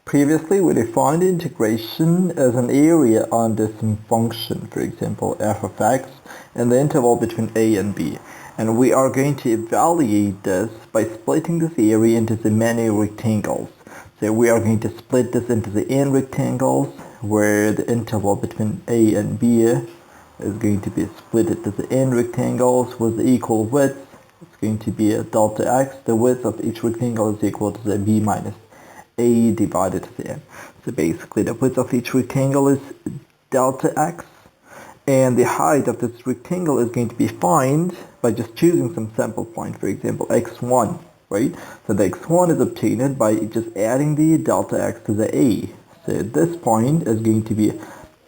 Previously, we defined integration as an area under some function, for example, f of x, in the interval between a and b. And we are going to evaluate this by splitting this area into the many rectangles. So we are going to split this into the n rectangles, where the interval between a and b is going to be split into the n rectangles with the equal width. It's going to be a delta x. The width of each rectangle is equal to the b minus a divided to the n. So basically the width of each rectangle is delta x, and the height of this rectangle is going to be found by just choosing some sample point, for example x1, right? So the x1 is obtained by just adding the delta x to the a. So this point is going to be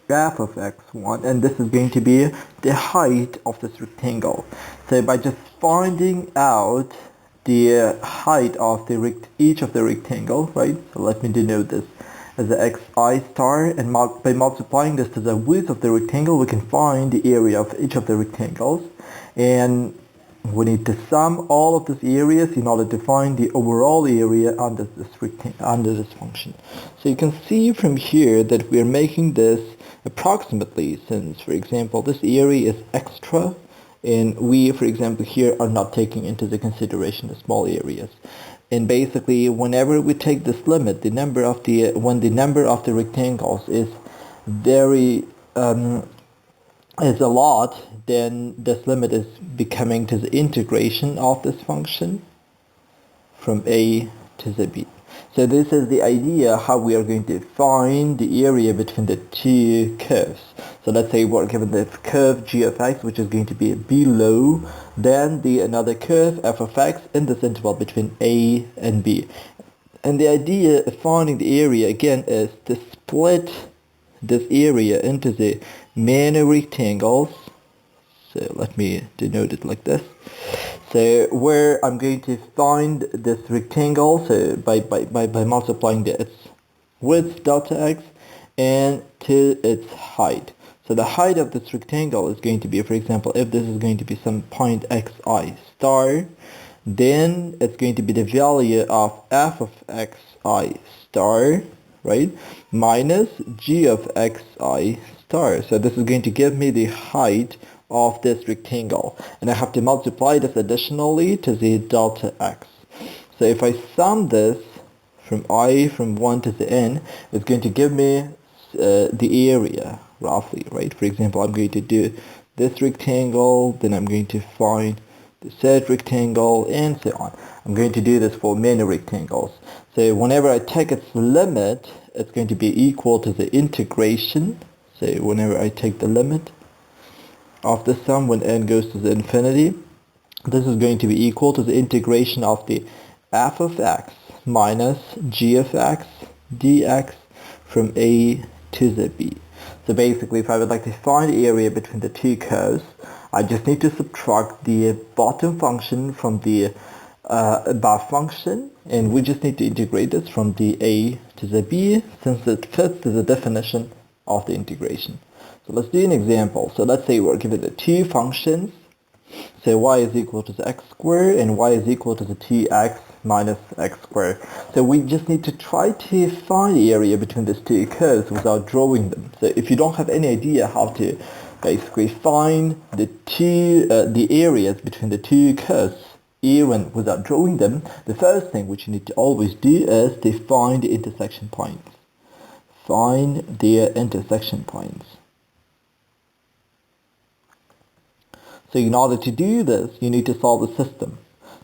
f of x1, and this is going to be the height of this rectangle. So by just finding out the height of each of the rectangle, right? So let me denote this as the xi star, and by multiplying this to the width of the rectangle, we can find the area of each of the rectangles, and we need to sum all of these areas in order to find the overall area under this function. So you can see from here that we are making this approximately, since, for example, this area is extra, and we, for example, here are not taking into the consideration the small areas. And basically, whenever we take this limit, when the number of the rectangles is a lot, then this limit is becoming to the integration of this function from a to the b. So this is the idea how we are going to find the area between the two curves. So let's say we're given the curve g of x, which is going to be below then another curve f of x in this interval between a and b. And the idea of finding the area again is to split this area into the many rectangles. So let me denote it like this. So where I'm going to find this rectangle, so by multiplying its width delta x and to its height. So the height of this rectangle is going to be, for example, if this is going to be some point xi star, then it's going to be the value of f of xi star, right, minus g of xi star. So this is going to give me the height of this rectangle, and I have to multiply this additionally to the delta x. So if I sum this from 1 to the n, it's going to give me the area roughly, right? For example, I'm going to do this rectangle, then I'm going to find the third rectangle, and so on. I'm going to do this for many rectangles. So whenever I take its limit, it's going to be equal to the integration. So whenever I take the limit of the sum when n goes to the infinity, this is going to be equal to the integration of the f of x minus g of x dx from a to the b. So basically, if I would like to find the area between the two curves, I just need to subtract the bottom function from the above function, and we just need to integrate this from the a to the b, since it fits to the definition of the integration. So let's do an example. So let's say we're given the two functions. So y is equal to the x squared and y is equal to the 2x minus x squared. So we just need to try to find the area between these two curves without drawing them. So if you don't have any idea how to basically find the areas between the two curves even without drawing them, the first thing which you need to always do is to find the intersection points. Find their intersection points. So in order to do this, you need to solve the system.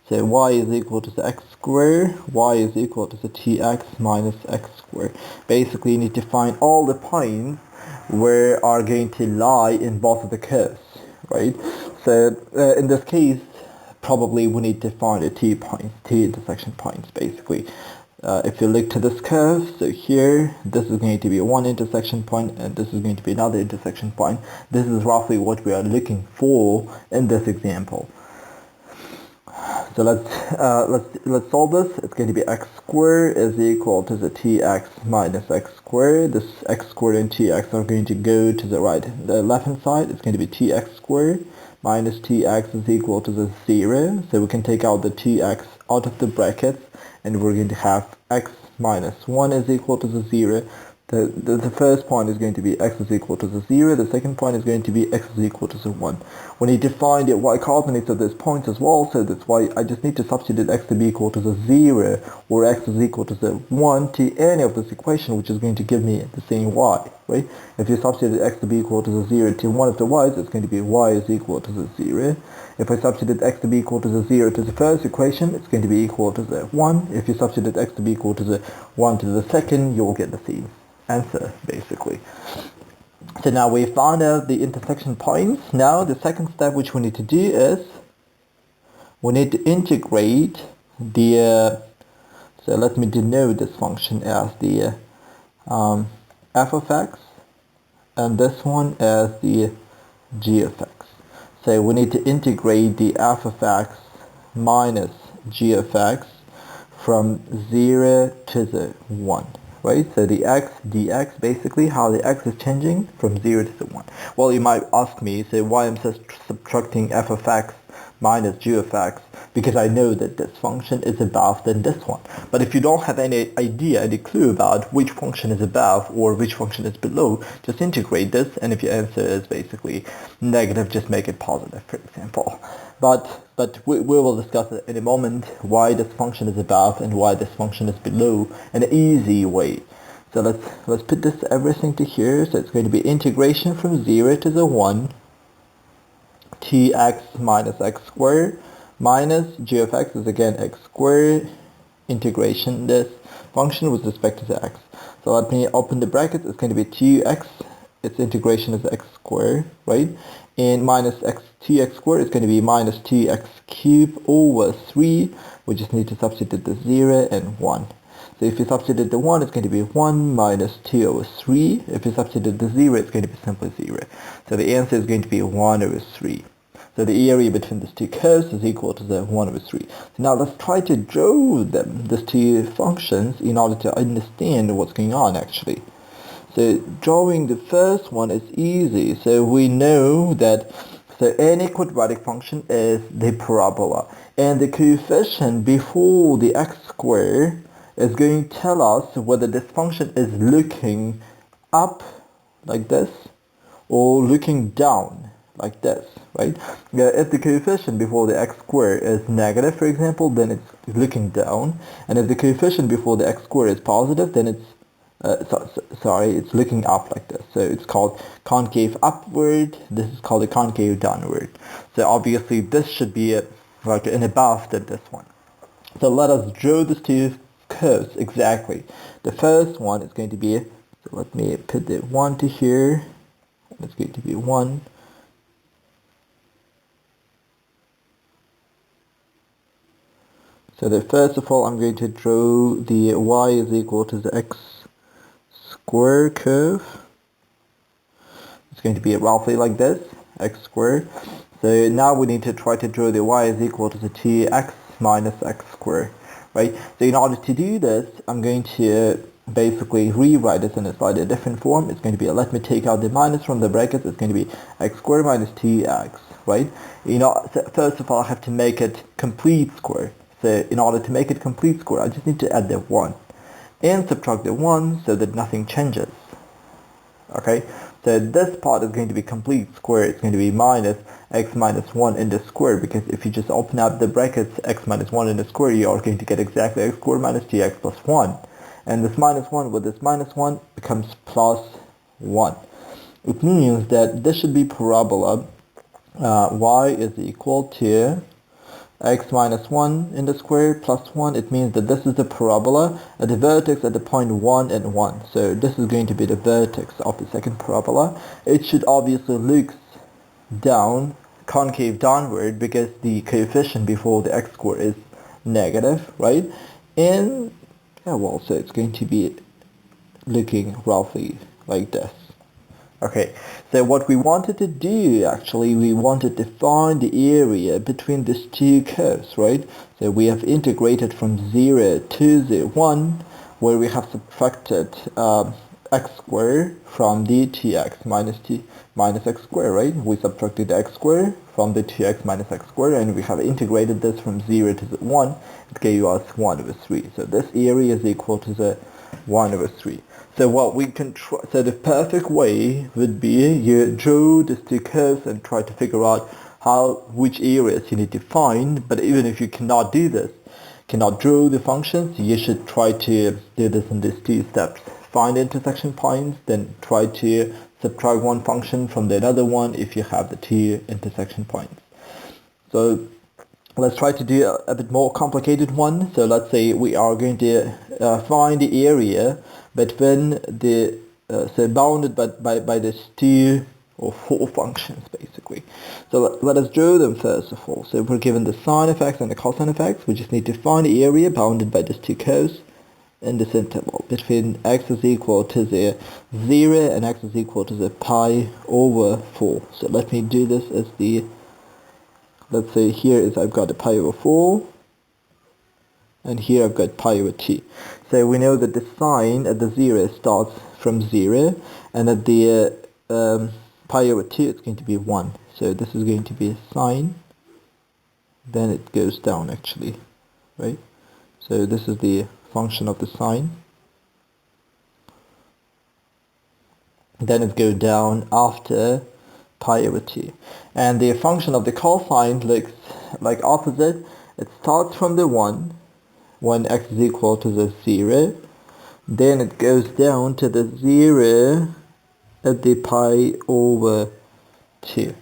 So y is equal to the x squared, y is equal to the 2x minus x squared. Basically, you need to find all the points where are going to lie in both of the curves, right? So in this case, probably we need to find the two intersection points, basically. If you look to this curve, so here, this is going to be one intersection point, and this is going to be another intersection point. This is roughly what we are looking for in this example. So let's solve this. It's going to be x squared is equal to the 2x minus x squared. This x squared and 2x are going to go to the left-hand side. It's going to be 2x squared minus 2x is equal to the 0. So we can take out the 2x out of the brackets, and we're going to have x minus 1 is equal to the 0. The first point is going to be x is equal to the 0. The second point is going to be x is equal to the 1. We need to find the y-coordinates of those points as well, so that's why I just need to substitute x to be equal to the 0 or x is equal to the 1 to any of this equation, which is going to give me the same y, right? If you substitute x to be equal to the 0 to one of the y's, it's going to be y is equal to the 0. If I substitute x to be equal to the 0 to the first equation, it's going to be equal to the 1. If you substitute x to be equal to the 1 to the second, you'll get the same answer, basically. So now we found out the intersection points. Now the second step which we need to do is we need to integrate the so let me denote this function as the f of x and this one as the g of x. So we need to integrate the f of x minus g of x from 0 to the 1. Right? So the x dx, basically how the x is changing from 0 to the 1. Well, you might ask me, so why I'm subtracting f of x minus g of x, because I know that this function is above than this one. But if you don't have any idea, any clue about which function is above or which function is below, just integrate this, and if your answer is basically negative, just make it positive, for example. But we will discuss in a moment why this function is above and why this function is below in an easy way. So let's put this everything to here. So it's going to be integration from 0 to the 1 tx minus x squared minus g of x is again x squared integration this function with respect to the x. So let me open the brackets. It's going to be 2x, its integration is x squared, right? And minus x tx squared is going to be minus 2x cubed over 3. We just need to substitute the 0 and 1. So if you substitute the 1, it's going to be 1 minus 2 over 3. If you substitute the 0, it's going to be simply 0. So the answer is going to be 1 over 3. So the area between these two curves is equal to the 1 over 3. So now let's try to draw them, these two functions, in order to understand what's going on actually. So drawing the first one is easy. So we know that any quadratic function is the parabola, and the coefficient before the x squared is going to tell us whether this function is looking up like this or looking down like this, right? If the coefficient before the x squared is negative, for example, then it's looking down, and if the coefficient before the x squared is positive, then it's it's looking up like this. So it's called concave upward. This is called a concave downward. So obviously this should be like an above than this one. So let us draw these two curves exactly. The first one is going to be, so let me put the 1 to here. It's going to be 1. So first of all, I'm going to draw the y is equal to the x square curve. It's going to be roughly like this, x squared. So now we need to try to draw the y is equal to the 2x minus x squared, right? So in order to do this, I'm going to basically rewrite this in a slightly different form. It's going to be, let me take out the minus from the brackets. It's going to be x squared minus 2x, right? So first of all, I have to make it complete square. So in order to make it complete square, I just need to add the 1 and subtract the 1 so that nothing changes. Okay, so this part is going to be complete square. It's going to be minus x minus 1 in the square, because if you just open up the brackets x minus 1 in the square, you are going to get exactly x squared minus 2x plus 1. And this minus 1 with this minus 1 becomes plus 1. It means that this should be parabola y is equal to x minus 1 in the square plus 1. It means that this is the parabola at the vertex at the point 1 and 1. So this is going to be the vertex of the second parabola. It should obviously look down, concave downward, because the coefficient before the x squared is negative, right? And yeah, well, so it's going to be looking roughly like this. Okay, so what we wanted to do, actually, we wanted to find the area between these two curves, right? So we have integrated from 0 to the 1, where we have subtracted x squared from the 2x minus x squared, right? We subtracted the x squared from the 2x minus x squared, and we have integrated this from 0 to the 1. It gave us 1 over 3. So this area is equal to the 1 over 3. So what we can try, so the perfect way would be you draw these two curves and try to figure out which areas you need to find. But even if you cannot do this, cannot draw the functions, you should try to do this in these two steps. Find intersection points, then try to subtract one function from the other one if you have the two intersection points. So let's try to do a bit more complicated one. So let's say we are going to find the area between the so bounded by these two or four functions basically. So let us draw them first of all. So we're given the sine of x and the cosine of x. We just need to find the area bounded by these two curves in this interval between x is equal to the 0 and x is equal to the pi over 4. So let me do this as the, let's say here is I've got a pi over 4 and here I've got pi over 2. So we know that the sine at the 0 starts from 0 and at the pi over 2 it's going to be 1. So this is going to be sine, then it goes down actually, right? So this is the function of the sine, then it goes down after pi over 2. And the function of the cosine looks like opposite. It starts from the 1 when x is equal to the 0, then it goes down to the 0 at the pi over 2.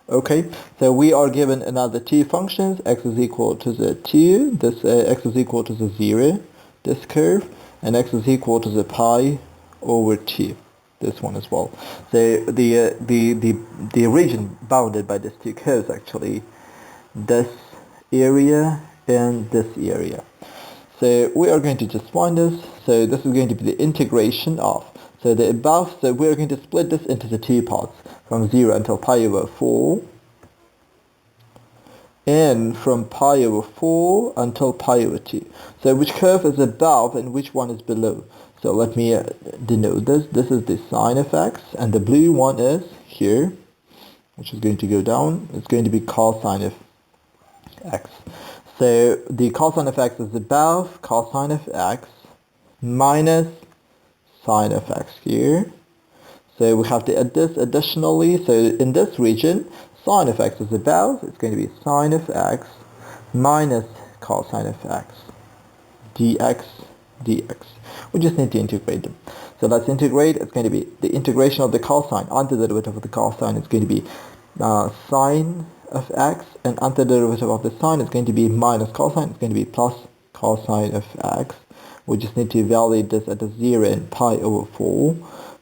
Okay, so we are given another two functions, x is equal to the 2, this x is equal to the 0, this curve, and x is equal to the pi over 2, this one as well. So the region bounded by these two curves actually, this area and this area. So we are going to just find this. So this is going to be the integration of, so the above, so we're going to split this into the two parts, from 0 until pi over 4, and from pi over 4 until pi over 2. So which curve is above and which one is below? So let me denote this. This is the sine of x, and the blue one is here, which is going to go down. It's going to be cosine of x. So the cosine of x is above cosine of x minus sine of x here. So we have to add this additionally. So in this region, sine of x is above. It's going to be sine of x minus cosine of x dx dx. We just need to integrate them. So let's integrate. It's going to be the integration of the cosine. Antiderivative of the cosine is going to be sine of x, and antiderivative of the sine is going to be minus cosine. It's going to be plus cosine of x. We just need to evaluate this at the 0 and pi over 4,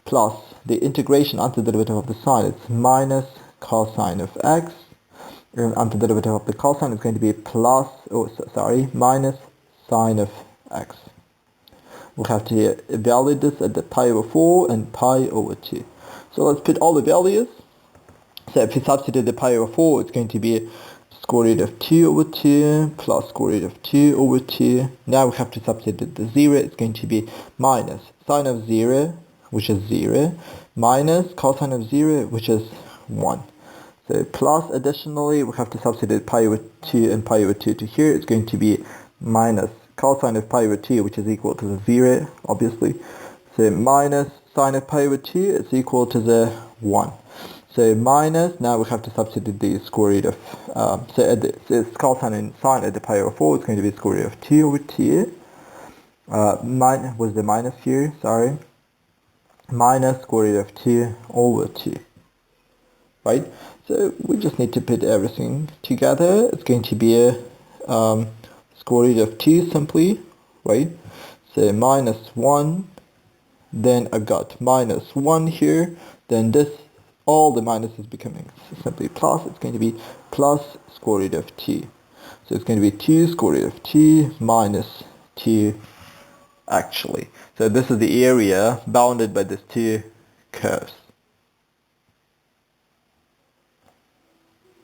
plus the integration antiderivative of the sine is minus cosine of x, and antiderivative of the cosine is going to be minus sine of x. We'll have to evaluate this at the pi over 4 and pi over 2. So let's put all the values. So if you substitute the pi over 4, it's going to be square root of 2 over 2 plus square root of 2 over 2. Now we have to substitute the 0. It's going to be minus sine of 0, which is 0, minus cosine of 0, which is 1. So plus additionally, we have to substitute pi over 2 and pi over 2 to here. It's going to be minus cosine of pi over 2, which is equal to the 0, obviously. So minus sine of pi over 2 is equal to the 1. So minus, now we have to substitute the square root of, it's cosine and sine at the pi over 4, it's going to be square root of 2 over 2. Was the minus here, sorry. Minus square root of 2 over 2. Right? So we just need to put everything together. It's going to be a square root of 2 simply, right? So minus 1, then I've got minus 1 here, then this, all the minuses becoming simply plus. It's going to be plus square root of 2. So it's going to be 2 square root of 2 minus 2 actually. So this is the area bounded by these two curves.